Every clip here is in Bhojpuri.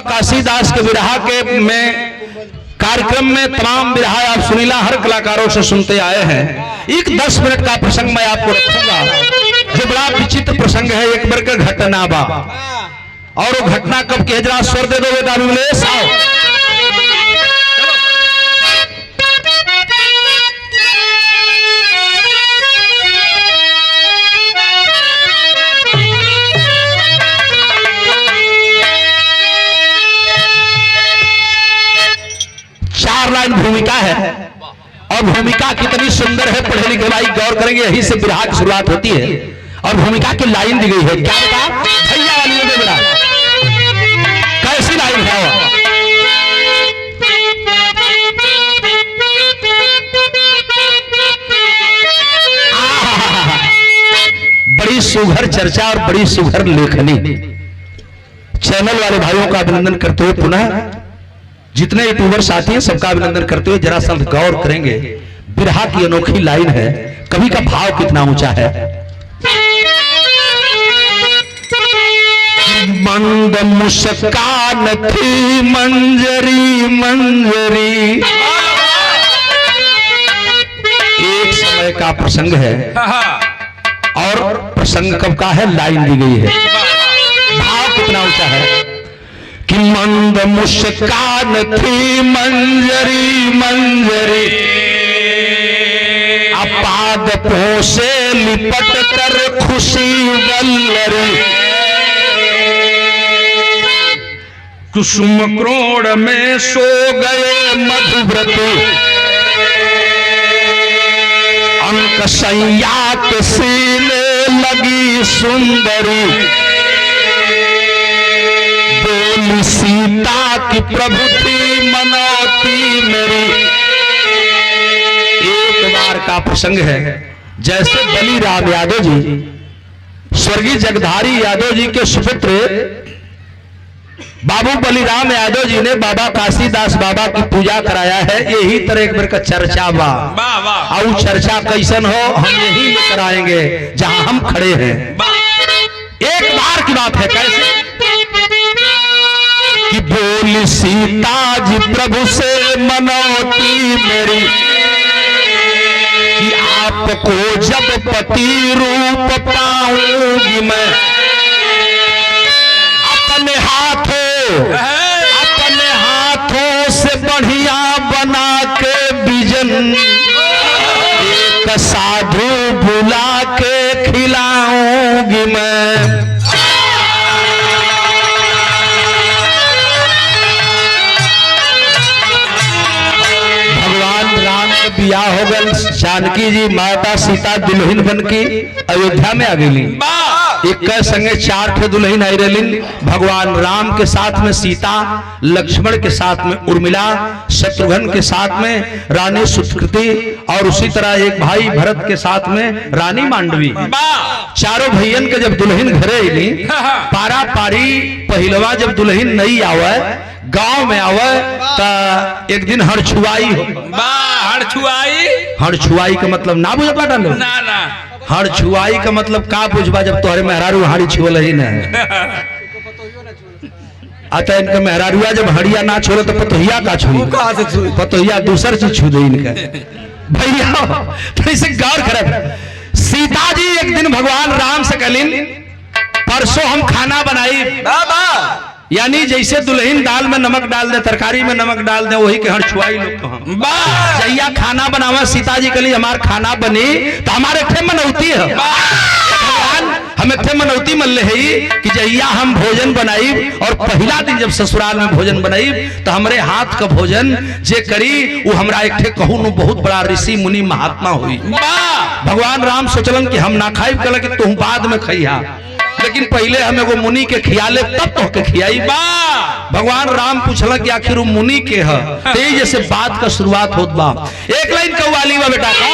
काशीदास के विरहा के में कार्यक्रम में तमाम विरहा आप सुनीला हर कलाकारों से सुनते आए हैं। एक 10 मिनट का प्रसंग मैं आपको रखूंगा जो बड़ा विचित्र प्रसंग है। एक बार का घटना बा और वो घटना कब के जरा स्वर दे दो बेटा विमलेश आओ। लाइन भूमिका है और भूमिका कितनी सुंदर है, पढ़े लिखे भाई गौर करेंगे, यही से विरहा की शुरुआत होती है। और भूमिका की लाइन दी गई है, क्या बता भैया वाली में बड़ा कैसी लाइन है। बड़ी सुघर चर्चा और बड़ी सुघर लेखनी। चैनल वाले भाइयों का अभिनंदन करते हुए पुनः जितने यूट्यूबर साथी हैं सबका अभिनंदन करते हुए जरा सा गौर करेंगे। बिरहा की अनोखी लाइन है, कवि का भाव कितना ऊंचा है। मंद मुस्कान थी मंजरी मंजरी। एक समय का प्रसंग है और प्रसंग कब का है, लाइन दी गई है। भाव कितना ऊंचा है कि मंद मुस्कान थी मंजरी मंजरी, अपाद पोसे लिपट कर खुशी वल्लरी। कुसुम क्रोड़ में सो गए मधुव्रती, अंक सैया के सीने लगी सुंदरी। सीता की प्रभु थी मनौती मेरी। एक बार का प्रसंग है, जैसे बली राम यादव जी स्वर्गीय जगधारी यादव जी के सुपुत्र बाबू बलिराम यादव जी ने बाबा काशीदास बाबा की पूजा कराया है। यही तरह एक बार का चर्चा बा और चर्चा कैसन हो हम यही लेकर आएंगे जहां हम खड़े हैं। एक बार की बात है, कैसे कि बोली सीता जी प्रभु से मनौती मेरी, कि आपको जब पति रूप पाऊंगी मैं, अपने हाथों से बढ़िया बना के बिजन, एक साधु बुला के खिलाऊंगी मैं। बियाह हो गल, जानकी जी माता सीता दुल्हन बन की अयोध्या में आ गई। एक संगे 4 ठे दुल्हन आई रही, भगवान राम के साथ में सीता, लक्ष्मण के साथ में उर्मिला, शत्रुघ्न के साथ में रानी सुकृति और उसी तरह एक भाई भरत के साथ में रानी मांडवी। चारों भैयन के जब दुल्हन घरे आई, पारा पारी पहिलवा जब दुल्हन नहीं आवे गांव में आवे तो एक दिन हड़छुआई हो। हड़छुआई का मतलब ना बुझ पाता लो ना। हड़छुआई का मतलब का बुझबा जब तोहरे मेहरारू हाड़ी छुअल ही ना। अतः इनका मेहरारुआ जब हड़िया ना छोड़े तो पतोहिया का छू, पतोहिया दूसर चीज छू दे इनका भैया। तो इसे गौर कर, सीता जी एक दिन भगवान राम से कहलिन परसों हम खाना बनाई, यानी जैसे दुल्हन दाल में नमक डाल दे, तरकारी में नमक डाल दे, वही के हड़छुआई लोग तो जैया खाना बनावा। सीता जी के लिए हमार खाना बनी तो हमारे थे मनौती है, हम एक मनौती मन ले कि जैया हम भोजन बनाई और पहला दिन जब ससुराल में भोजन बनाई तो हमारे हाथ का भोजन जे करी वो हमरा एक थे कहूँ न बहुत बड़ा ऋषि मुनि महात्मा हुई। भगवान राम सोचलन कि हम ना खाई, कल कि तुम बाद में खइहा, लेकिन पहले हमें वो मुनि के खियाले तब तो के खियाई। भगवान राम पूछला कि आखिर वो मुनि के है, तेज जैसे बात का शुरुआत होत बा। एक लाइन कव्वाली बा बेटा का,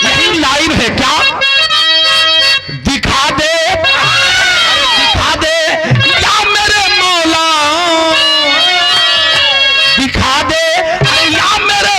यही लाइन है क्या, दिखा दे या मेरे मौला, दिखा दे या मेरे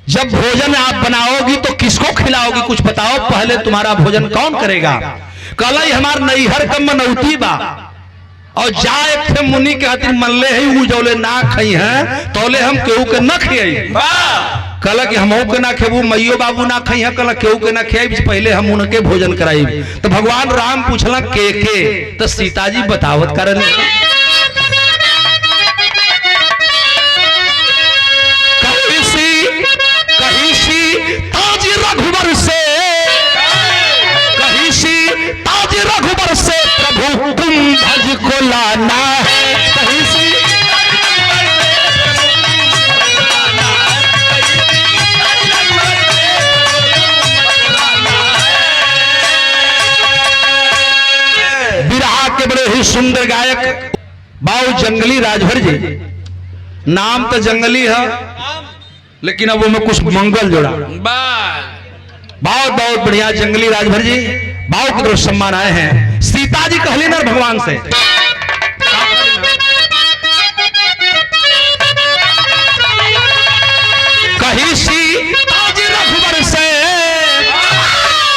जब भोजन आप बनाओगी तो किसको खिलाओगी, कुछ बताओ, पहले तुम्हारा भोजन कौन करेगा। कहला हमार नैहर का मनौती बा और जाए थे मुनि के खातिर मनले है जौले ना खई है तौले हम केहू के न खियाई। कहला कि हम के ना खेबू, मैयो बाबू ना खई है, कहला केहू के ना खियाई, पहले हम उनके भोजन कराई। तो भगवान राम पूछला के तो सीता जी बतावत करन रघुवर से, कहीं सी ताज रघुवर से प्रभु कुंभज को लाना है, कहीं सी बिरहा के बड़े ही सुंदर गायक बाऊ जंगली राजभर जी, नाम तो जंगली है लेकिन अब में कुछ मंगल जोड़ा। बहुत बहुत बढ़िया जंगली राजभर जी, बाऊ की तरफ सम्मान आए हैं। सीता जी कहली ना भगवान से, कहीं सी ताज रघुवर से,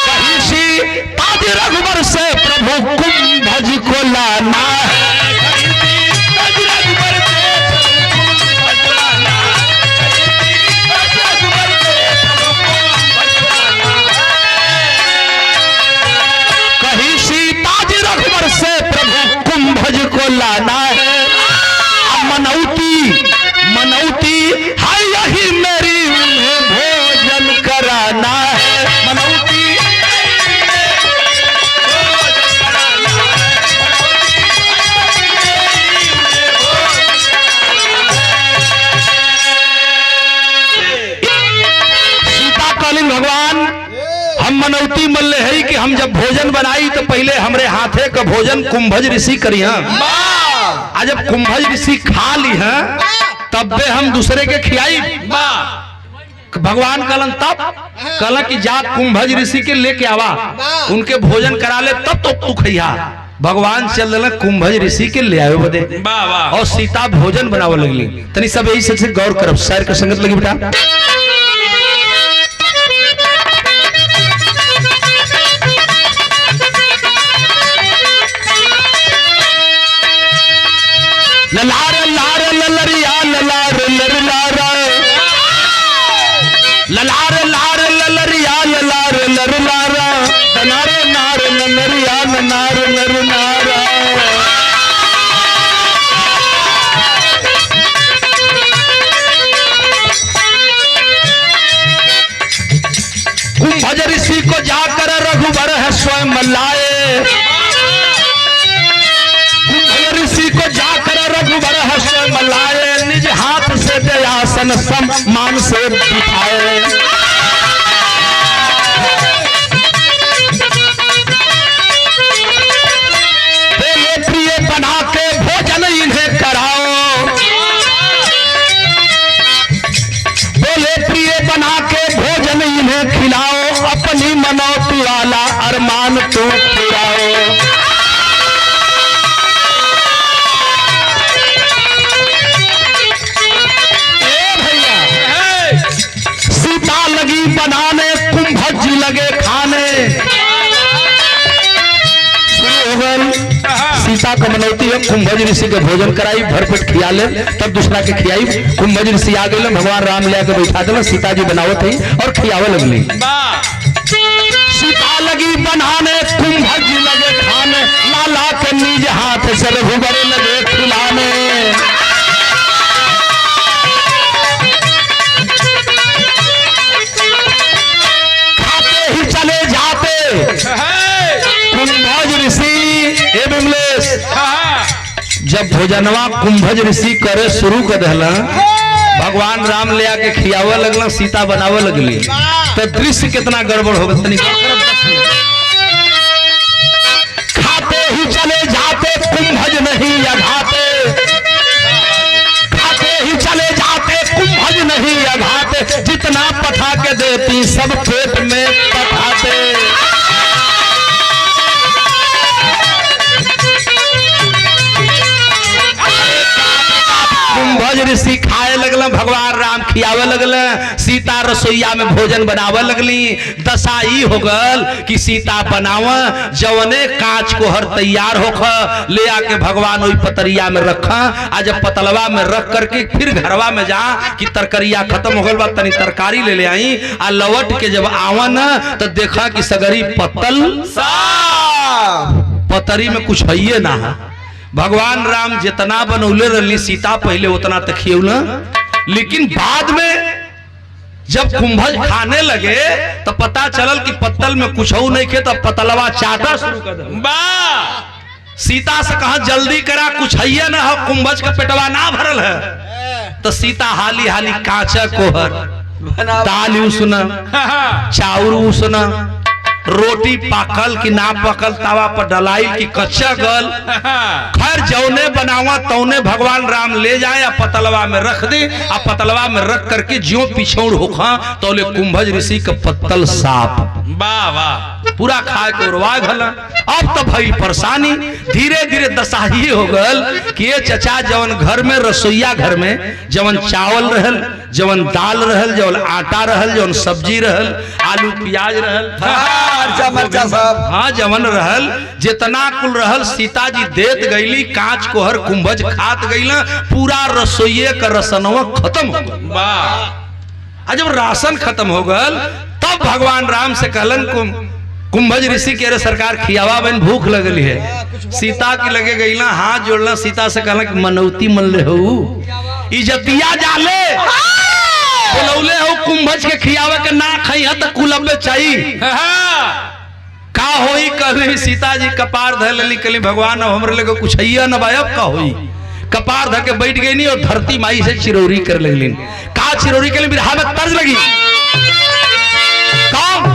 कहीं सी ताज रघुवर से प्रभु कुंभज को लाना है, को लाना है। मनौती मनौती है यही मेरी, उन्हें भोजन कराना है, मनौती सीता कालीन भगवान हम मनौती मल्ले है कि हम जब भोजन बनाई तो पहले हमरे हाथे का भोजन कुंभज ऋषि करिया, आज जब कुंभज ऋषि खा ली है तब बे हम दूसरे के खियाई। भगवान कहलन तब कहला कि जा कुंभज ऋषि के लेके आवा, उनके भोजन करा ले तब तो तू खइया। भगवान चल रहे कुंभज ऋषि के ले आए बदे और सीता भोजन बनावे लगली। तनी सब यही से गौर करब, शायर के संगत लगी बेटा। ललार लार ललरिया ललार लरलारा, ललार लार ललरिया ललार लरलारा, नारे नार नरिया नार नरनारा। कुंभज ऋषि को जाकर रघुवर है स्वयं लाए, ऋषि को जाकर रघुवर हर्ष मलाए, निज हाथ से दयासन सम्मान से बिठाए। बोले प्रिय बना के भोजन इन्हें कराओ, बोले प्रिय बना के भोजन इन्हें खिलाओ, अपनी मनौती वाला अरमान तो पुराओ। लगी बनाने कुंभज जी लगे खाने, सीता का मनौती है कुंभज ऋषि के भोजन कराई, भरपेट खिया ले तब दूसरा के खियाई। कुंभज ऋषि आ गए, भगवान राम ले आके बैठा दिला, सीता जी बनावत है और खियावे लगली। सीता लगी बनाने कुंभज जी लगे खाने, लाला के निज हाथ से रघुवर लगे खिलाने। कुंभज ऋषि जब भोजनवा कुंभज ऋषि करे शुरू कर दिला, भगवान राम ले आके खियावे लगला, सीता बनावे लगली, तो दृश्य कितना गड़बड़ हो गया। खाते ही चले जाते कुंभज नहीं अघाते, खाते ही चले जाते कुंभज नहीं अघाते, जितना पठा के देती सब पेट में पठाते। कुंभज ऋषि खाए लगल, भगवान राम खियावे लगल, सीता रसोईया में भोजन बनावे लगली। दशा ई हो गल कि सीता बनाव जवने कांच को हर तैयार होख ले आके भगवान वही पतरिया में रखा। आ जब पतलवा में रख करके फिर घरवा में जा कि तरकरिया खत्म हो गल बा, तनी तरकारी ले आई। आ लौट के जब आवन तो देखा कि सगरी पत्तल पतरी में कुछ है ना। भगवान राम जितना बनौले रही सीता पहले उतना तक खियौला, लेकिन बाद में जब कुंभज खाने लगे तो पता चलल कि पत्तल में कुछ नहीं खे, तो पतलवा चाटा शुरू कर दे। सीता से कहा जल्दी करा कुछ है ना, हो कुंभज का पेटवा ना भरल है। तो सीता हाली हाली कांचा कोहर दाल उसना चाउर उसना रोटी पाकल कि ना पकल तावा पर डलाई कि कच्चा गल, खैर जौने बनावा तौने भगवान राम ले जाए, पतलवा में रख दे। आ पतलवा में रख करके ज्यों पिछौड़ होखा तौले कुंभज ऋषि का पत्तल साफ वाह वाह पूरा खाए के उड़वा गल। अब तो भई परेशानी, धीरे धीरे दशा ही हो गल कि ये चचा जवन घर में रसोईया घर में जवन चावल रहल, जवन दाल रहल, जवन आटा रहल, जवन सब्जी रहल, आलू प्याज रहल, मरचा सब हाँ जवन रहल, जितना कुल रहल सीता जी देत गईली। कांच को हर कुंभज खात गईला, पूरा रसोइये का रसनवा खत्म हो गल। जब राशन खत्म हो गल तब भगवान राम से कहलन कुंभज ऋषि के सरकार खियावा बन भूख लगली है। सीता की लगे गईला, हाथ जोड़ना सीता से कहला कि मनौती मन ले हो इजतिया जाले बोलौले हो कुंभज के खियावे के ना खाई है तो कुलबे चाहिए का होई। कहली सीता जी कपार धर लेली, कहली भगवान हमरे लगे कुछ है ना भाई, अब का होई। कपार धर के बैठ गई नहीं और धरती माई से चिरौरी कर लगली। का चिरौरी के लिए बिरहा में तर्ज लगी कौन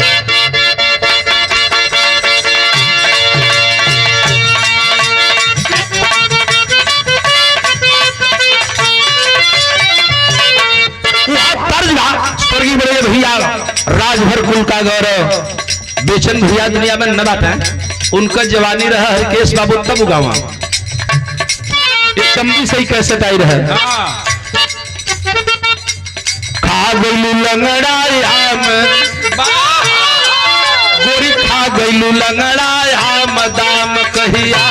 स्वर्गीय बड़े भैया राजभर कुल का गौरव बेचन भैया दुनिया में न बात है। उनका जवानी रहा हरकेश बाबू तब उगावा एक कमरी सही कैसे आई रहे। खा गईलू लंगड़ा गोरी खा गईलू लंगड़ा मदाम कहिया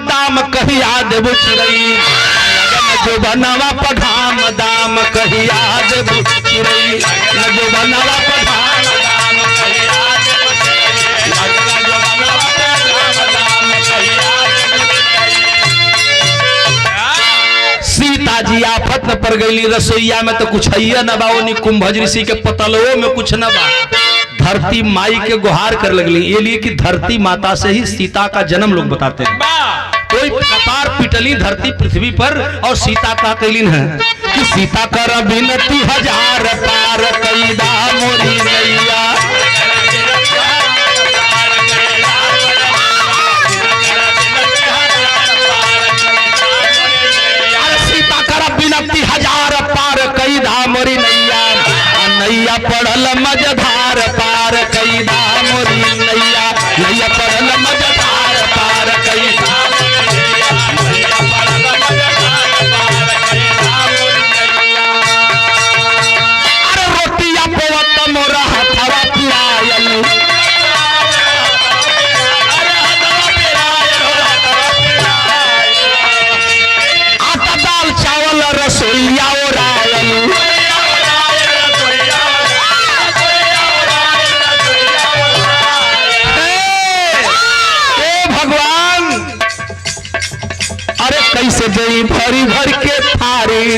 दाम कहिया देबू चिरई जो बनवा पधाम दाम कहिया देबू चिरई जो बनवा पधाम दाम कहिया देबू चिरई जो बनवा पधाम कहिया देबू चिरई। सीता जी आफत में पड़ गई, रसोईया में तो कुछ है न बा, ओनी कुंभज ऋषि के पतलों में कुछ न बा। धरती माई के गुहार कर लगली, ये लिए कि धरती माता से ही सीता का जन्म लोग बताते हैं। कोई कपार पिटली धरती पृथ्वी पर और सीता का कहलीन है कि सीता कर बिनती हजार पार कैदा मोरी नैया। सीता कर बिनती हजार पार कैदा मोरी नैया, नैया पड़ल मझधार पार कैदा मोरी नैया, नैया पड़ल मझधार पार कैदा। अरे रोटिया पोवत मोरा हथवा पिरायल, आटा दाल चावल रसोईया ओरायल। कैसे गई भरी भर के थारी,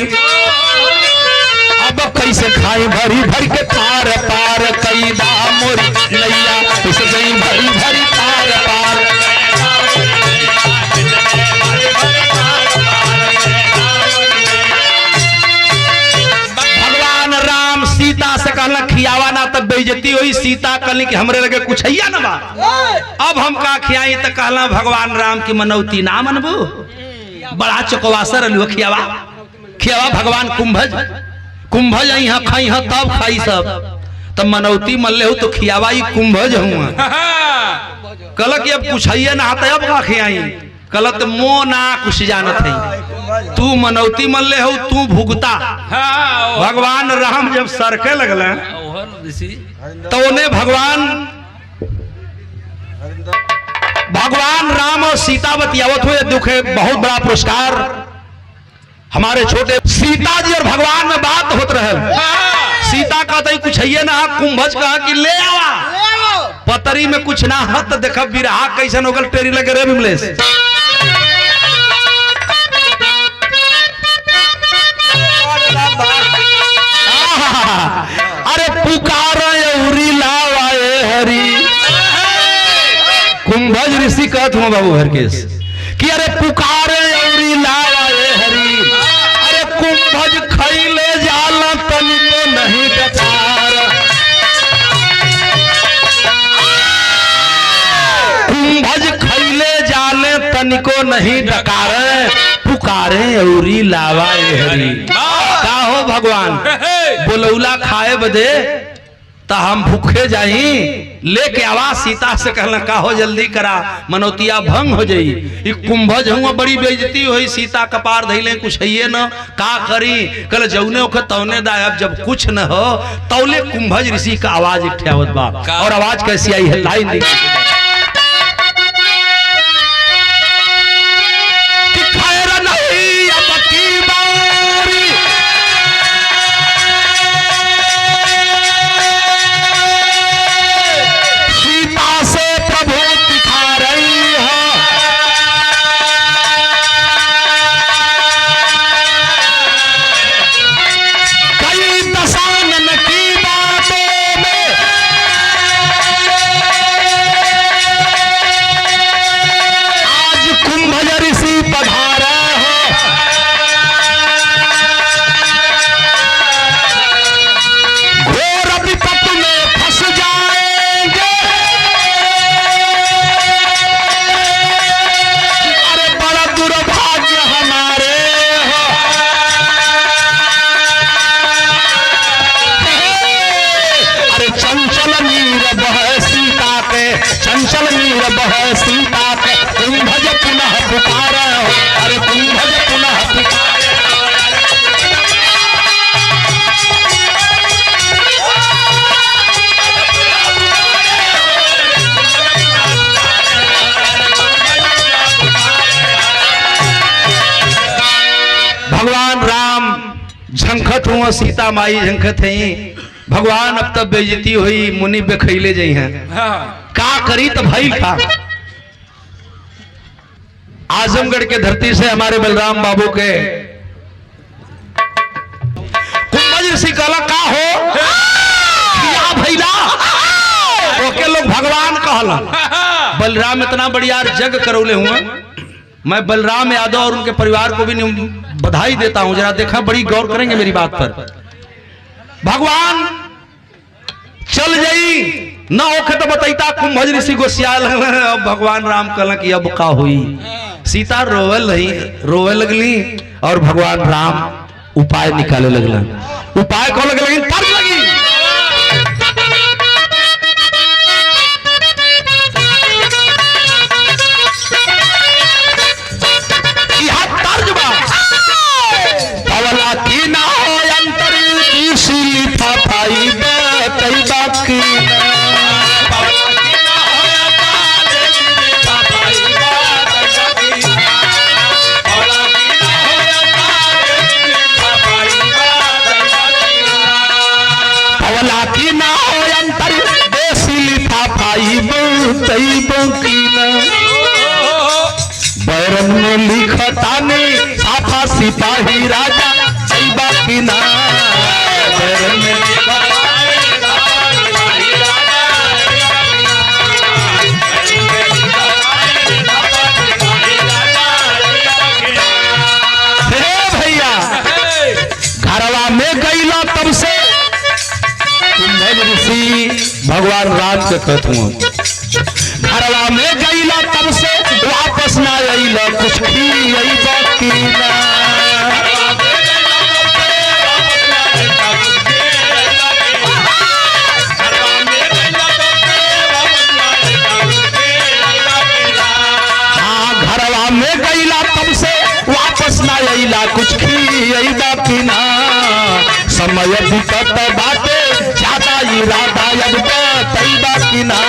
अब कैसे खाई भरी भर के थार पार कैदा मोरी नैया, कैसे गई भरी भरी थार पार। भगवान राम सीता से कहला खियावा ना तब बेइज्जती हुई। सीता कहली कि हमरे लगे कुछ है ना बा, अब हम का खियाई तो कहला भगवान राम की मनौती ना मनबू। बड़ा चौकवासर खियावा खियावा भगवान कुंभज यहाँ खाई है तब खाई सब। तब मनौती मल्ले हो तो खियावाई कुंभज हुआ कल कि अब कुछ है ना आता अब का खियाई कल तो मो ना कुछ जानत है तू मनौती मल्ले हो तू भुगता। भगवान राम जब सरके लगल तो उन्हें भगवान राम और सीता बतियावत हुए दुख है बहुत बड़ा पुरस्कार हमारे छोटे सीता जी और भगवान में बात होत रहे। सीता कहते कुछ है ना कुंभज कहा कि ले आवा पतरी में कुछ ना हत देखा बिरहा कैसन होगल टेरी लगे रे विमलेश। अरे पुकार उरी लावाए हरी कुंभज ऋषि कहत हुआ बाबू हरकेश कि अरे पुकारे औरी लावाए हरी अरे कुंभज खैले जाला तनिको नहीं डकार कुंभज खैले जाले तनिको नहीं डकार पुकारे औरी लावाए हरी का हो भगवान बोलौला खाए बदे तो हम भूखे जाई लेके आवाज सीता से कहला का हो जल्दी करा मनौतिया भंग हो जाई कुंभज हुआ बड़ी बेइज्जती हुई सीता कपार धैले कुछ है न का करी कल जौने ओखे तौने दायब जब कुछ न हो तौले कुंभज ऋषि का आवाज इठ्यावत बा और आवाज कैसी आई है लाइन देखिए झंखत हुआ सीता माई झंखत है भगवान अब तब बेइज्जती हुई मुनि बेखैले जाइ हैं का करी तो भाई का आजमगढ़ के धरती से हमारे बलराम बाबू के कुंभज ऋषि कहला का हो क्या भैला ओके लोग भगवान कहला बलराम इतना बढ़िया जग करौले हुए मैं बलराम यादव और उनके परिवार को भी बधाई देता हूं जरा देखा बड़ी गौर करेंगे मेरी बात पर भगवान चल जाई ना ओखे तो बताइता कुंभज ऋषि गोसियाल अब भगवान राम कहला कि अब का हुई सीता रोवे लगली और भगवान राम उपाय निकाले लगलन उपाय को लगे तर्क लगी बैरन में लिखता नहीं साफा सिपाही राजा जैबा की ना बैरन में भैया घरवा में गईला तब से ऋषि भगवान राम के कहूँ घरवा में गईला तब से वापस ना आईला कुछ भी आई बाकी ना कुछ खियबा कि ना समय बीतत बाटे ज्यादा इरादा अब बतैबा कि ना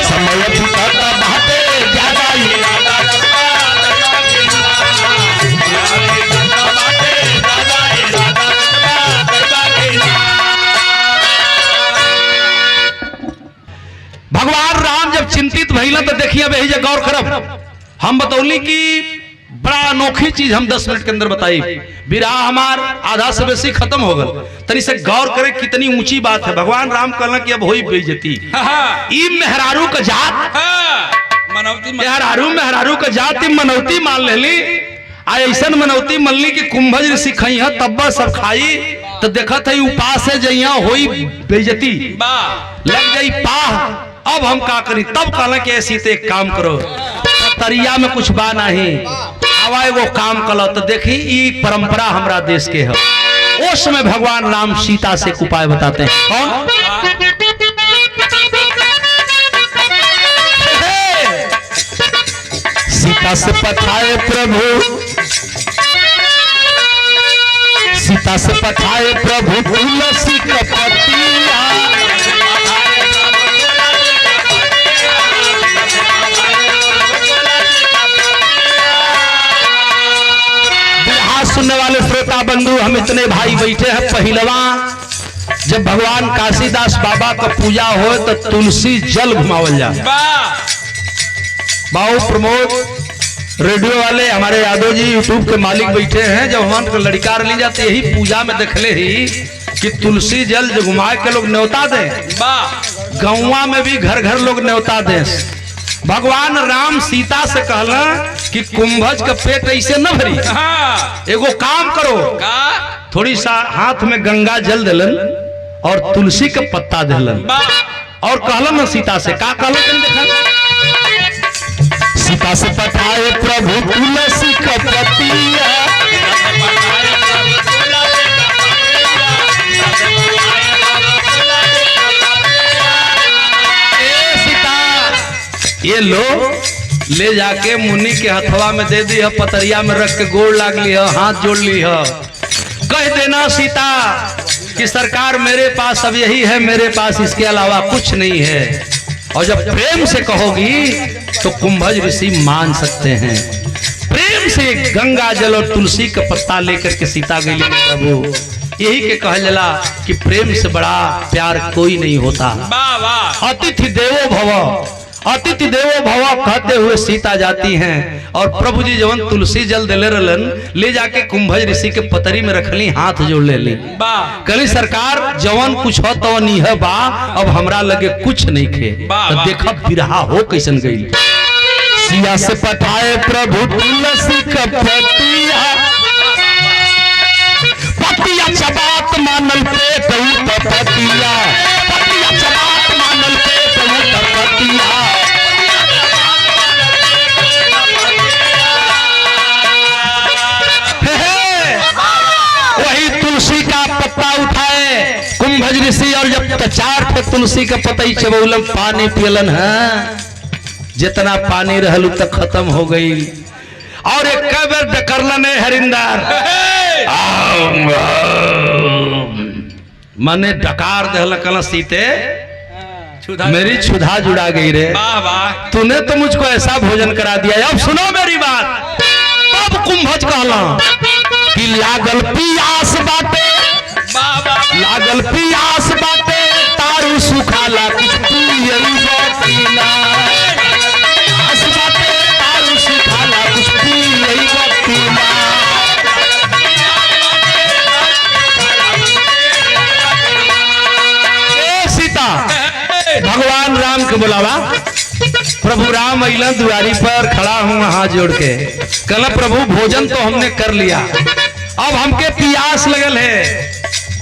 समय बीतत बाटे ज्यादा इरादा भगवान राम जब चिंतित भइल तो देखिए अब यही गौर करब हम बतौली कि बड़ा अनोखी चीज हम 10 मिनट के अंदर बताई विराह हमार आधा से बेसी खत्म हो गल तनी से गौर करे कितनी ऊंची बात है। भगवान राम कहला कि अब होई बेइज्जती ई मेहरारू का जात मेहरारू का जात ई मनौती मान लेली आ ऐसन मनौती मनली कि कुंभज ऋषि खई है तब्बा सब खाई तो देखत है उपास है जइया होई बेइज्जती लग जाई पाह अब हम का करी तब कहला कि ऐसी ते एक काम करो तरिया में कुछ बा नहीं आवा एगो काम कलो तो देखी ई परंपरा हमरा देश के है। उस समय भगवान राम सीता से एक उपाय बताते हैं कौन सीता से पठाए प्रभु सीता से पठाए प्रभु तुलसी का पतिया सुनने वाले श्रोता बंधु हम इतने भाई बैठे हैं पहलवा जब भगवान काशीदास बाबा का पूजा हो तो तुलसी जल घुमावल जा बाबू प्रमोद रेडियो वाले हमारे यादव जी यूट्यूब के मालिक बैठे हैं जब हम लड़का ली जाते यही पूजा में देखले ही कि तुलसी जल जो घुमा के लोग न्योता दे गौवा में भी घर घर लोग न्योता दे। भगवान राम सीता से कहला कि कुंभज का पेट ऐसे न भरी एगो काम करो थोड़ी सा हाथ में गंगा जल दिलन और तुलसी का पत्ता दिलन और कहलन सीता से का कहलन देखा सीता से पठाए प्रभु तुलसी का पत्तिया ये लो ले जाके मुनि के हथवा में दे दी है पतरिया में रख के गोड़ लाग ली है हाथ जोड़ ली है कह देना सीता कि सरकार मेरे पास अब यही है मेरे पास इसके अलावा कुछ नहीं है और जब प्रेम से कहोगी तो कुंभज ऋषि मान सकते हैं। प्रेम से गंगा जल और तुलसी का पत्ता लेकर के सीता गई प्रभु यही के कहा जला कि प्रेम से बड़ा प्यार कोई नहीं होता। अतिथि देवो भव अतिथि देवो भव कहते हुए सीता जाती हैं और प्रभु जी जवन तुलसी जल दिले रहलन ले जाके कुंभज ऋषि के पतरी में रखली हाथ जोड़ ले ली कहली सरकार जवन कुछ हो तो नहीं है बा अब हमरा लगे कुछ नहीं खे तो देखा बिरहा हो कैसन गई सिया से पठाए प्रभु तुलसी का पतिया पतिया चबात मानल पेट पतिया पतिया चबात मानल पेट पतिया वही तुलसी का पत्ता उठाए कुंभज ऋषि और जब 4 ठे तुलसी का पतई चबौलन पानी पियलन है जितना पानी रहल तक खत्म हो गई और एक बेर डकरलन हरिंदर मने डकार दहल सीते मेरी क्षुधा जुड़ा गई रे तूने तो मुझको ऐसा भोजन करा दिया। अब सुनो मेरी बात तब कुंभज कहला कि लागल पियास बाटे लागल पियास बाटे तारू सुखाला कुछ पियई बतीना पियास बाटे तारू सुखाला कुछ पियई बतीना ए सीता भगवान राम के बुलावा प्रभु राम अइला दुआरी पर खड़ा हूँ हाथ जोड़ के कहला प्रभु भोजन तो हमने कर लिया अब हमके प्यास लगल है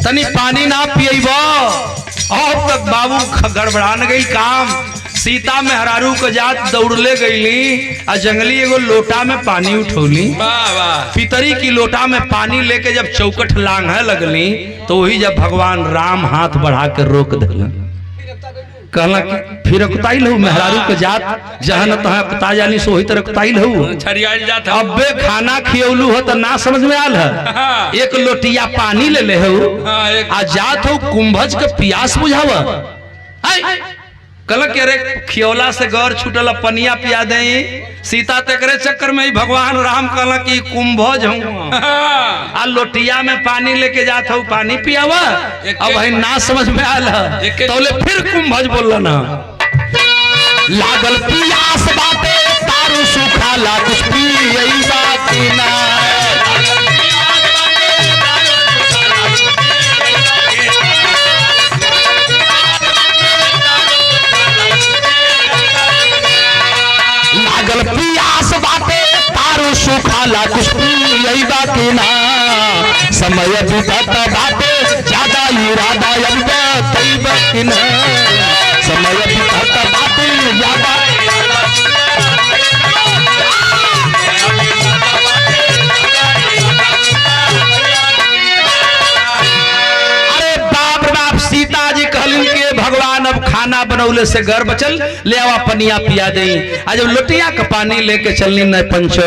तनी पानी ना पियब अब तक बाबू गड़बड़ान गई काम सीता में हरारू को जात दौड़ले गईली आ जंगली एगो लोटा में पानी उठौली पितरी की लोटा में पानी लेके जब चौकट लांघे लगली तो वही जब भगवान राम हाथ बढ़ा कर रोक दिलन कहला कि फिर कुताई लहू मेहरारू के जात जहां न तहां कुता जानी सो वही तरह कुताई लहू छरियाल जात अबे खाना खियौलू हो तो ना समझ में आल है एक लोटिया पानी ले ले हो आ जात हो कुंभज के प्यास बुझावा कल के रे खियौला से गौर छूटल पनिया पिया दे सीता तेकरे चक्कर में ही भगवान राम कहला कि कुंभज हूँ आ लोटिया में पानी लेके जात हूँ पानी पियावा अब भाई ना समझ में आल तो फिर कुंभज बोल ना लागल पियास बाटे तारू सूखा ला कुछ पियई बाती ना लागल पियास बाटे तारू सूखा ला कुछ पियई बाती ना समय बीतत बाटे ज्यादा इरादा अब तई बाती ना समय बीतत बाटे ज्यादा सीता जी कहलिन के भगवान अब खाना बनौले से घर बचल ले आवा पनिया पिया दे आज लोटिया का पानी लेके चलनी न पंच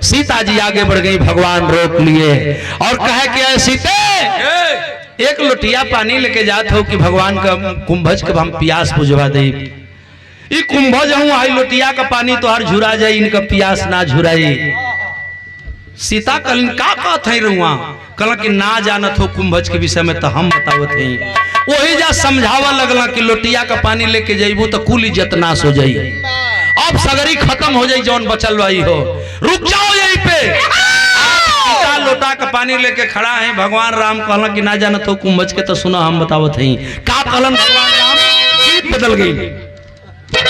सीता जी आगे बढ़ गई भगवान रोक लिए और कहे कि सीते एक लोटिया पानी लेके जात हो कि भगवान का कुंभज के हम प्यास बुझवा दे ई कुंभज हूँ आई लोटिया का पानी तो हर झुरा जाए इनका प्यास ना झुराई सीता कहलिन का कहत है रुआ कहला कि ना जानत हो कुंभज के विषय में तो हम बतावत हई वही जा समझावा लगला कि लोटिया का पानी लेके जाइबू तो कुल इज्जत नाश हो जाई अब सगरी खत्म हो जाई जौन बचल रही हो रुक जाओ यहीं पे सीता लोटा का पानी लेके खड़ा है भगवान राम कहला कि ना जानत हो कुंभज के तो सुना हम बतावत हई का कहलन भगवान राम गीत बदल गई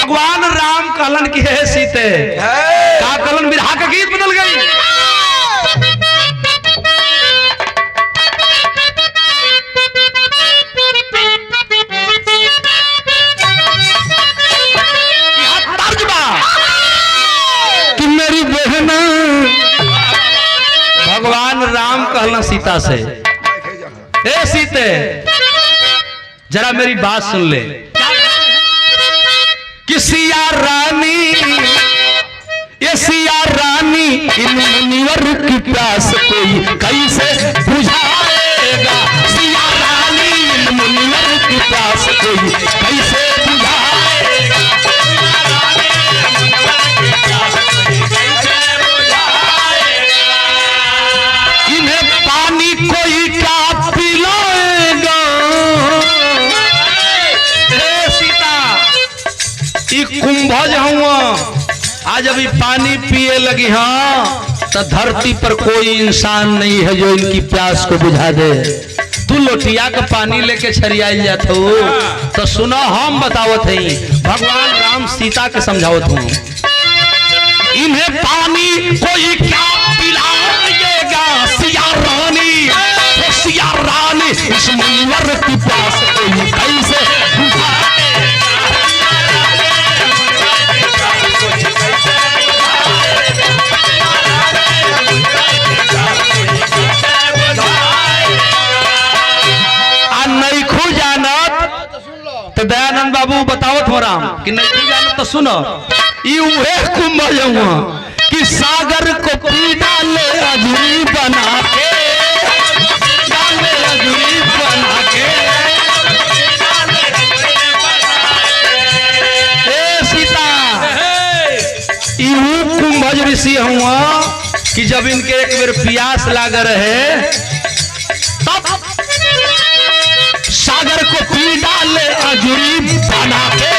भगवान राम कहलन कि हे सीते का कहलन बिरहा का गीत बदल गई भगवान राम कहना सीता से ए सीते जरा मेरी बात सुन ले कि सिया रानी ये सिया रानी इन मुनिवर की प्यास कोई कैसे बुझाएगा सिया रानी इन मुनिवर की प्यास कोई कैसे बुझाएगा पानी कोई क्या पिलाएगा सीता कुंभज हूँ आज अभी पानी पिए लगी हाँ तो धरती पर कोई इंसान नहीं है जो इनकी प्यास को बुझा दे तू लोटिया का पानी लेके छरियाई जात हो तो सुनो हम बतावत हई भगवान राम सीता के समझावत हूँ इन्हें पानी कोई क्या पिलाएगा सिया रानी सिया रानी इस मुनिवर की प्यास कोई कैसे नहीं खू जानत तो दयानंद बाबू बतावत हो राम कि नहीं खू जानत तो सुनो ये कुंभज हुआ कि सागर को पी डाले अधूरी बना के डाले अधूरी बना के ए सीता यू कुंभज ऋषि हुआ कि जब इनके एक बेर प्यास लाग रहे तब सागर को पी डाले अधूरी बना के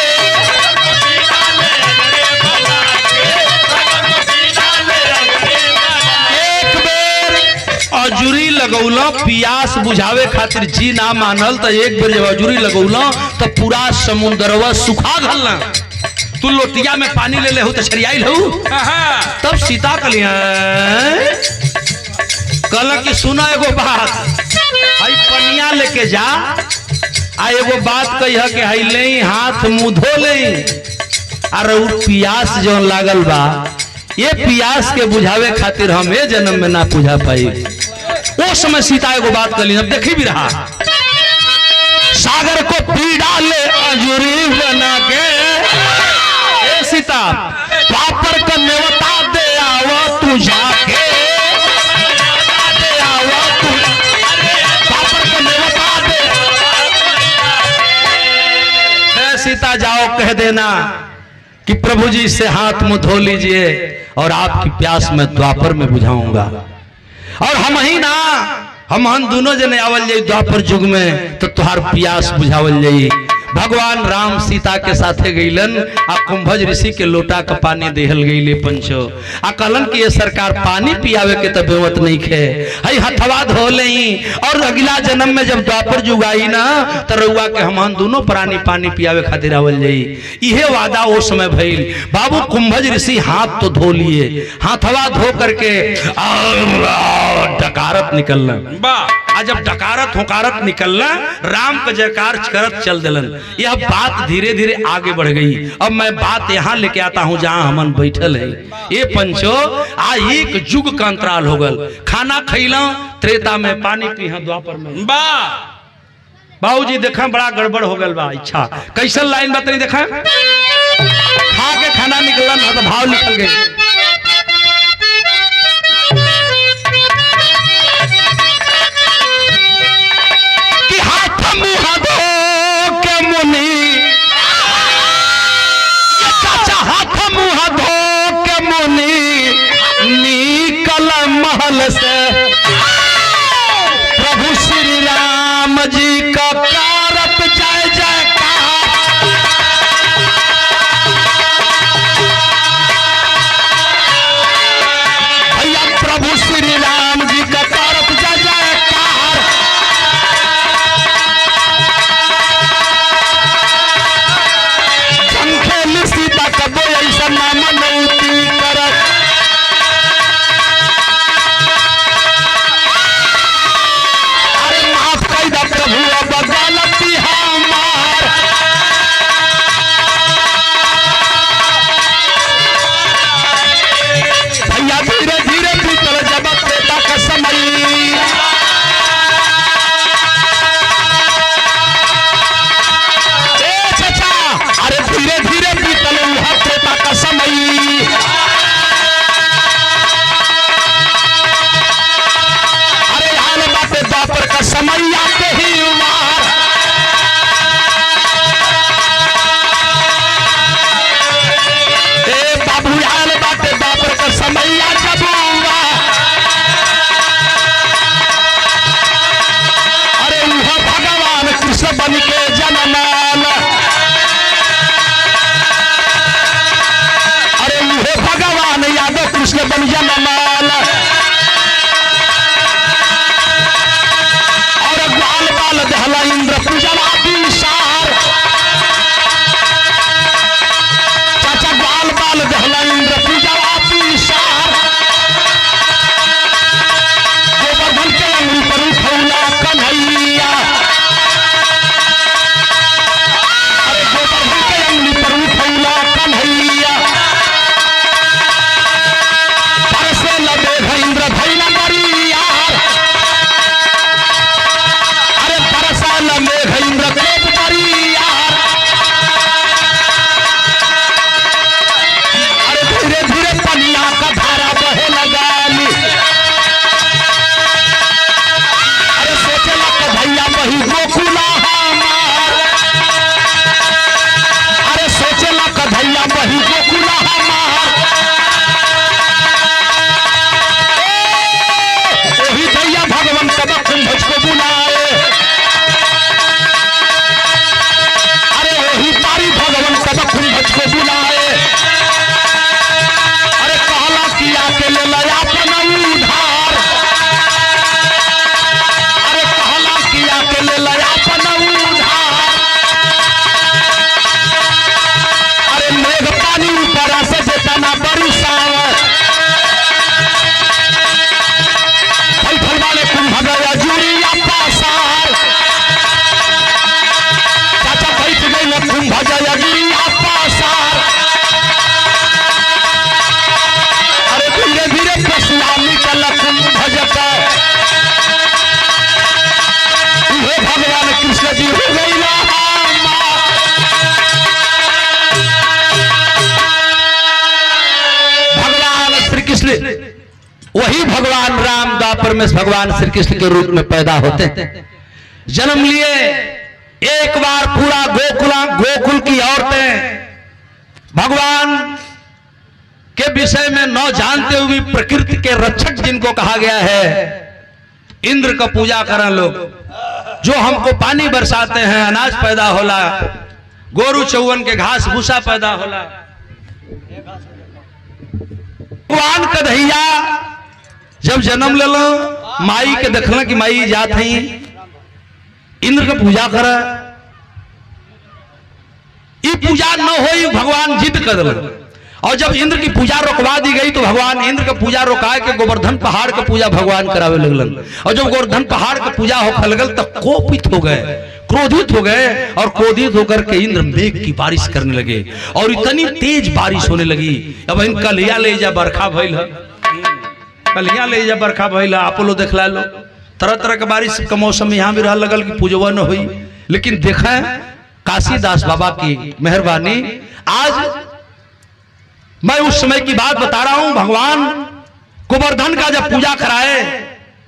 अजूरी लगौला प्यास बुझावे खातिर जी ना मानल तो एक बेर जब अजूरी लगौला तो पूरा समुद्रवा सुखा गल तू लोटिया में पानी ले ले हो तो छरियाई लहू तब सीता कलिया कल कि सुना एगो बात हई पनिया लेके जा आ एगो बात कही कि हई ले हाथ मुंह धो ले अरे प्यास जो लागल बा ये प्यास के बुझावे खातिर हम ये जन्म में ना बुझा पाई वो समय सीता एगो बात कर ली अब देखी भी रहा सागर को पी डाले अजूरी बना सीता जाओ कह देना कि प्रभु जी से हाथ मुंह धो लीजिए और आपकी प्यास मैं द्वापर में बुझाऊंगा। और हम ही ना, हम दोनों जने आवल जाई द्वापर युग में तो तुहार प्यास बुझावल जाई। भगवान राम सीता के साथे गईलन आ कुंभज ऋषि के लोटा का पानी देहल गईले पंचो आ कहलन कि ये सरकार पानी पियावे के तो बेवत नहीं खे, हई हथवा धो लेई और अगला जन्म में जब द्वापर युग आई ना तो रउआ के हम दोनों प्राणी पानी पियावे खातिर आवल जाई। इहे वादा वो समय भइल। बाबू कुंभज ऋषि हाथ तो धो लिए, हाथवा धो करके डकारत निकलना। आ जब डकारत होकारत निकलना राम का जयकार करत चल दिलन। यह बात धीरे धीरे आगे बढ़ गई। अब मैं बात यहाँ लेके आता हूँ जहाँ हमन बैठल है। ये पंचो आ एक युग का अंतराल हो गल। खाना खैला त्रेता में, पानी पीहा द्वापर में। बाबूजी देखा बड़ा गड़बड़ हो गल बा। इच्छा कैसन लाइन बात नहीं देखा, खा के खाना निकलन तो भाव निकल गई। महल से प्रभु श्री राम जी का कारत जय जयकार। भैया प्रभु श्री राम जी का कारत जय जयकार। संखेली सीता कबो ऐसा नाम नौती करत। वही भगवान राम द्वापर में भगवान श्री कृष्ण के रूप में पैदा होते हैं, जन्म लिए। एक बार पूरा गोकुल की न जानते हुए प्रकृति के रक्षक जिनको कहा गया है, इंद्र का पूजा करें लोग, जो हमको पानी बरसाते हैं, अनाज पैदा होला, गोरु चौवन के घास भूसा पैदा होला। भगवान कन्हैया जब जन्म ले लो, माई के देखल कि माई जात है इंद्र का पूजा कर, पूजा न हो, भगवान जिद कर दिल। और जब इंद्र की पूजा रोकवा दी गई तो भगवान इंद्र का पूजा रोकाए के गोवर्धन पहाड़ का पूजा भगवान करावे लगलन। और जब गोवर्धन पहाड़ का पूजा होने लगल तब कोपित हो गए, क्रोधित हो गए, और क्रोधित होकर के इंद्र मेघ की बारिश करने लगे और इतनी तेज बारिश होने लगी। अब इन कलिया ले जा बरखा भइल है, कलिया ले जा बरखा भइल है, आप लोग देखला लो, तरह तरह के बारिश का मौसम यहाँ भी रह लगल कि पूजवा न हुई। लेकिन देखें काशीदास बाबा की मेहरबानी, आज मैं उस समय की बात बता रहा हूं। भगवान गोवर्धन का जब पूजा कराए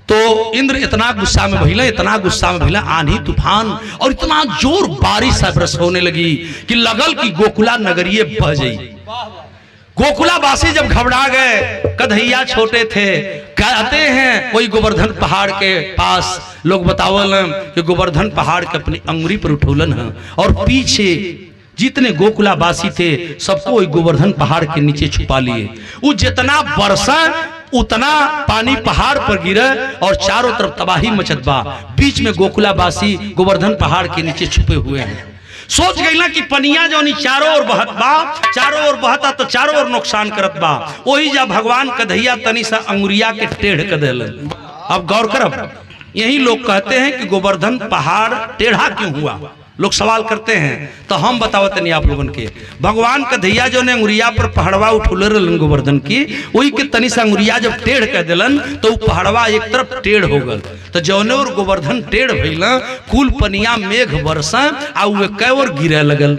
तो इंद्र इतना गुस्सा में भइला, इतना गुस्सा में भइला, आंधी तूफान और इतना जोर बारिश बरस होने लगी कि लगल कि गोकुला नगरीय बह जाई। गोकुला वासी जब घबरा गए, कन्हैया छोटे थे, कहते हैं कोई गोवर्धन पहाड़ के पास लोग बतावल कि गोवर्धन पहाड़ के अपनी अंगुरी पर उठोलन है, और पीछे जितने गोकुला वासी थे सबको गोवर्धन पहाड़ के नीचे छुपा लिए। वो जितना बरसा उतना पानी पहाड़ पर गिरे और चारों तरफ तबाही मचत बा। बीच में गोकुला वासी गोवर्धन पहाड़ के नीचे छुपे हुए हैं। सोच गई ना कि पनिया जो चारों ओर बहत बा, चारों ओर बहता तो चारों ओर नुकसान करत बा। वही जब भगवान कन्हैया तनी सा अंगुरिया के टेढ़ कर देलन। अब गौर करब, यही लोग कहते हैं कि गोवर्धन पहाड़ टेढ़ा क्यों हुआ, लोग सवाल करते हैं। तो हम बतावत नहीं आप लोगन के, भगवान कन्हैया जो ने अंगुरिया पर पहाड़वा उठोले रहलन गोवर्धन की, वही के तनी सा अंगुरिया जब टेढ़ कर दिलन तो पहाड़वा एक तरफ टेढ़ हो गल। तो जौने और गोवर्धन टेढ़ भइला, कुल पनिया मेघ बरसा आ उ एकै और गिरे लगल।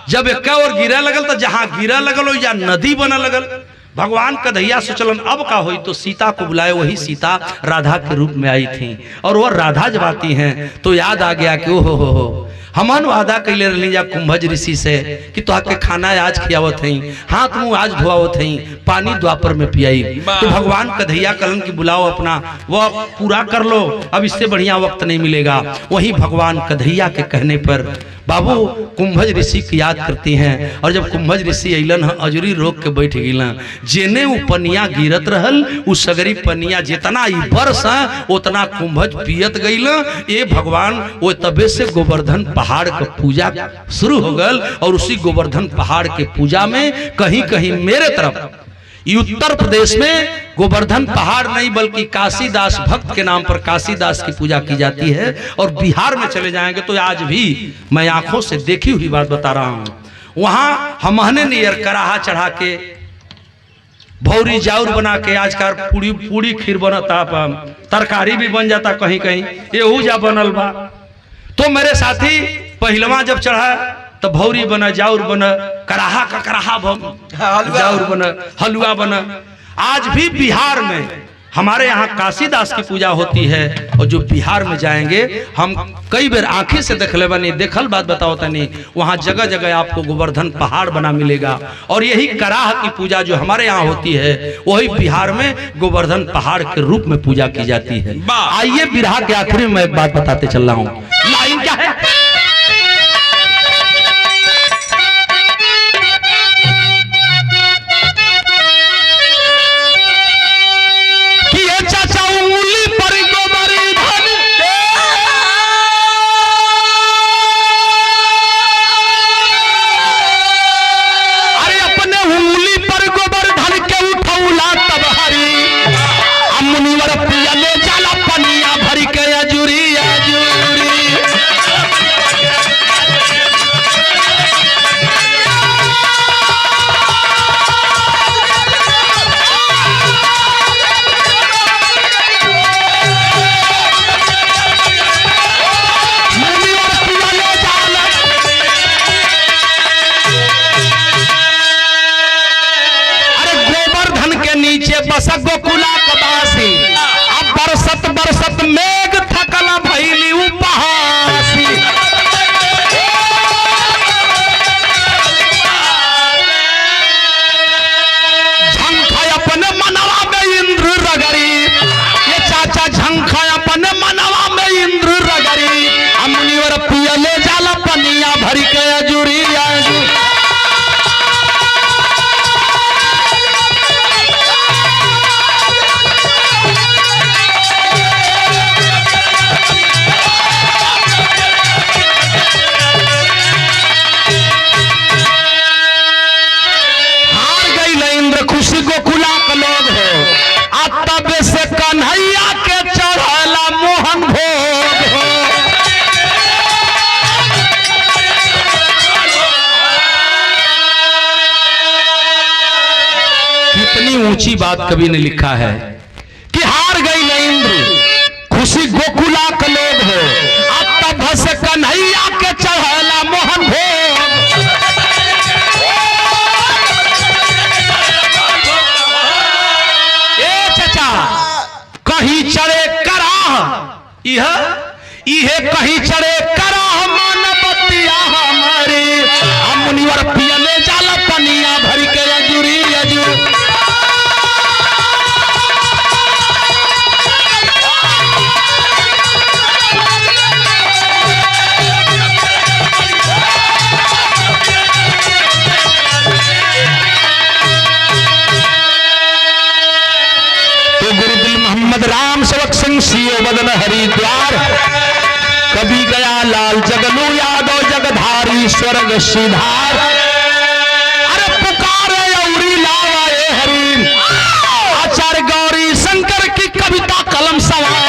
जब एकै और गिरे लगल तो जहां गिरे लगल या नदी बना लगल। भगवान कन्हैया सोचलन अब का हुई, तो सीता को बुलाए। वही सीता राधा के रूप में आई थी, और वह राधा जब आती हैं तो याद आ गया कि ओहो हो हमान वादा कैले रही जा कुंभज ऋषि से कि तो आके खाना आज खियावत हई, हाथ मुंह आज धोआवत हई, पानी द्वापर में पियाई। तो भगवान कन्हैया कलन की बुलाओ, अपना वह पूरा कर लो, अब इससे बढ़िया वक्त नहीं मिलेगा। वही भगवान कन्हैया के कहने पर बाबू कुंभज ऋषि की याद करती हैं। और जब कुंभज ऋषि अलन अजूरी रोक के बैठ गईला, जेने उ पनिया गिरत रहल उ सगरी पनिया जितना ई बरस उतना कुंभज पियत गईला। ये भगवान वो तबे से गोवर्धन पहाड़ का पूजा शुरू हो गल। और उसी गोवर्धन पहाड़ के पूजा में कहीं कहीं मेरे तरफ उत्तर प्रदेश में गोवर्धन पहाड़ नहीं बल्कि काशीदास भक्त के नाम पर काशीदास की पूजा की जाती है। और बिहार में चले जाएंगे तो आज भी मैं आंखों से देखी हुई बात बता रहा हूं, वहां हमहने नियर कराहा चढ़ा के भौरी जाउर बना के आजकल पूरी खीर बनता, तरकारी भी बन जाता, कहीं कहीं एहू जा बनल बा। तो मेरे साथी पहलवा जब चढ़ा तो भौरी बना, जाउर बना, कराहा का कराहा जाउर बना, हलवा बना। आज भी बिहार में हमारे यहाँ काशीदास की पूजा होती है। और जो बिहार में जाएंगे हम कई बार आंखें से देखले बनी, देखल बात बताओ तनी, वहाँ जगह जगह आपको गोवर्धन पहाड़ बना मिलेगा। और यही कराह की पूजा जो हमारे यहाँ होती है वही बिहार में गोवर्धन पहाड़ के रूप में पूजा की जाती है। आइए बिरहा के आखिरी में मैं एक बात बताते चल रहा हूँ। लाइन क्या है गोकुला कबासी, अब बरसत बरसत मेघ थकला भैली उपहासी। झंखा इतनी ऊंची बात कवि ने लिखा है कि हार गई न इंद्र खुशी गोकुला का लोग हो, अब तब भस कन्हैया के चढ़ला मोहन भोग। ए चचा कहीं चढ़े कराह इहे कहीं चढ़े कराह मन बतिया हमारे, हम मुनिवर पियले जाल पनिया भर के अजूरी अजूर। तो गुरुदिल मोहम्मद राम सेवक सिंह सीओ बदन हरिद्वार, कभी गया लाल जगलू यादव जगधारी स्वर्ग सिधार। अरे पुकारे औरी लावा ए हरि, आचार्य गौरी शंकर की कविता कलम सवार।